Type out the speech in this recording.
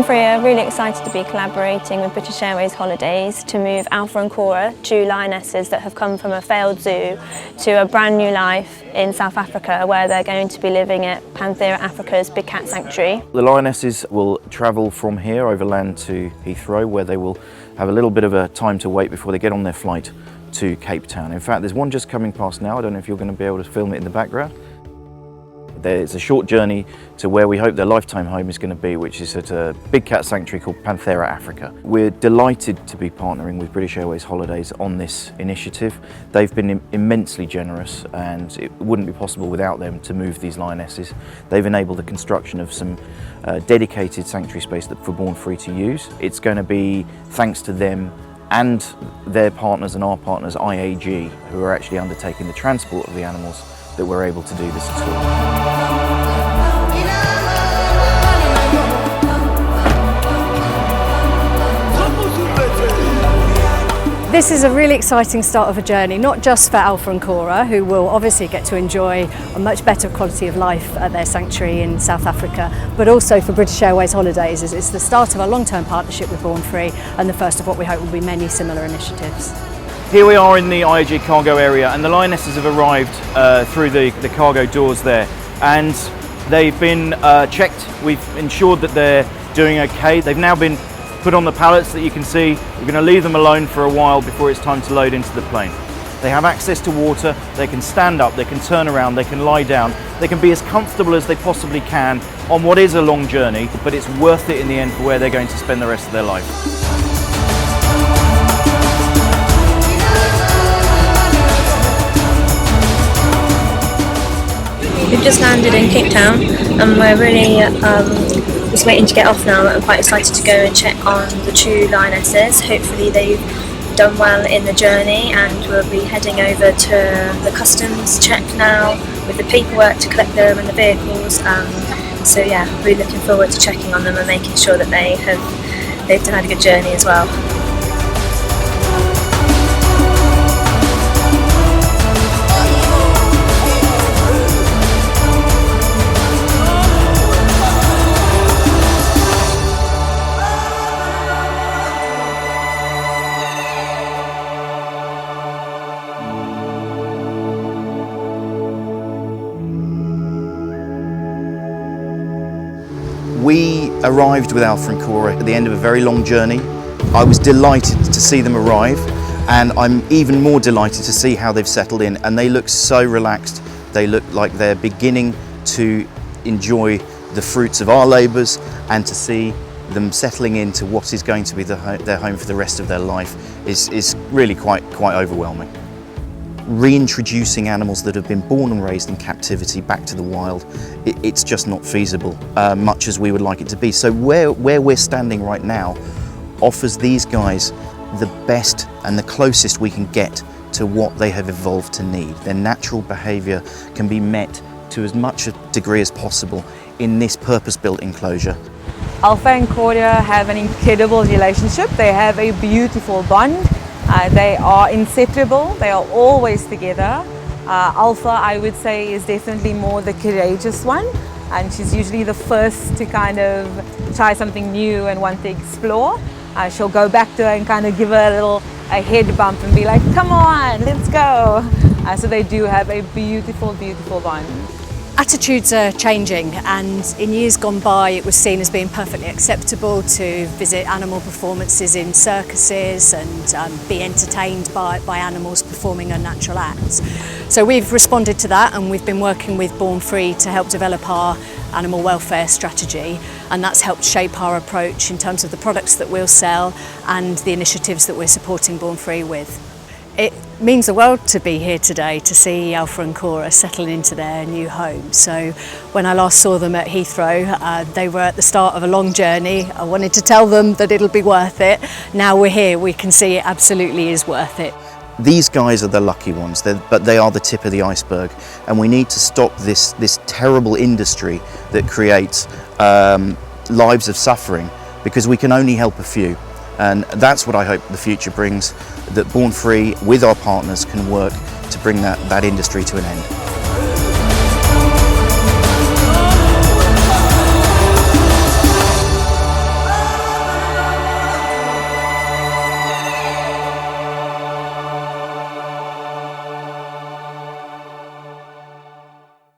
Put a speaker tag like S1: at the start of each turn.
S1: Free are really excited to be collaborating with British Airways Holidays to move Alpha and Cora, two lionesses that have come from a failed zoo, to a brand new life in South Africa, where they're going to be living at Panthera Africa's Big Cat Sanctuary.
S2: The lionesses will travel from here overland to Heathrow, where they will have a little bit of a time to wait before they get on their flight to Cape Town. In fact, there's one just coming past now. I don't know if you're going to be able to film it in the background. There's a short journey to where we hope their lifetime home is going to be, which is at a big cat sanctuary called Panthera Africa. We're delighted to be partnering with British Airways Holidays on this initiative. They've been immensely generous, and it wouldn't be possible without them to move these lionesses. They've enabled the construction of some dedicated sanctuary space for Born Free to use. It's going to be thanks to them and their partners and our partners, IAG, who are actually undertaking the transport of the animals, that we're able to do this at all.
S3: This is a really exciting start of a journey, not just for Alpha and Cora, who will obviously get to enjoy a much better quality of life at their sanctuary in South Africa, but also for British Airways Holidays, as it's the start of a long-term partnership with Born Free and the first of what we hope will be many similar initiatives.
S2: Here we are in the IAG cargo area, and the lionesses have arrived through the cargo doors there, and they've been checked. We've ensured that they're doing okay. They've now been put on the pallets that you can see. We're going to leave them alone for a while before it's time to load into the plane. They have access to water, they can stand up, they can turn around, they can lie down, they can be as comfortable as they possibly can on what is a long journey, but it's worth it in the end for where they're going to spend the rest of their life.
S1: We've just landed in Cape Town and we're really just waiting to get off now. I'm quite excited to go and check on the two lionesses. Hopefully they've done well in the journey, and we'll be heading over to the customs check now with the paperwork to collect them and the vehicles. So yeah, really looking forward to checking on them and making sure that they've had a good journey as well.
S2: We arrived with Alpha and Cora at the end of a very long journey. I was delighted to see them arrive, and I'm even more delighted to see how they've settled in, and they look so relaxed. They look like they're beginning to enjoy the fruits of our labours, and to see them settling into what is going to be their home for the rest of their life is really quite overwhelming. Reintroducing animals that have been born and raised in captivity back to the wild, it's just not feasible, much as we would like it to be. So where we're standing right now offers these guys the best and the closest we can get to what they have evolved to need. Their natural behaviour can be met to as much a degree as possible in this purpose-built enclosure.
S4: Alpha and Cora have an incredible relationship. They have a beautiful bond. They are inseparable, they are always together. Alpha, I would say, is definitely more the courageous one, and she's usually the first to kind of try something new and want to explore. She'll go back to her and kind of give her a head bump and be like, come on, let's go. So they do have a beautiful, beautiful bond.
S3: Attitudes are changing, and in years gone by it was seen as being perfectly acceptable to visit animal performances in circuses and be entertained by animals performing unnatural acts. So we've responded to that, and we've been working with Born Free to help develop our animal welfare strategy, and that's helped shape our approach in terms of the products that we'll sell and the initiatives that we're supporting Born Free with. It means the world to be here today to see Alpha and Cora settling into their new home. So when I last saw them at Heathrow, they were at the start of a long journey. I wanted to tell them that it'll be worth it. Now we're here, we can see it absolutely is worth it.
S2: These guys are the lucky ones, but they are the tip of the iceberg, and we need to stop this terrible industry that creates lives of suffering, because we can only help a few. And that's what I hope the future brings, that Born Free with our partners can work to bring that industry to an end.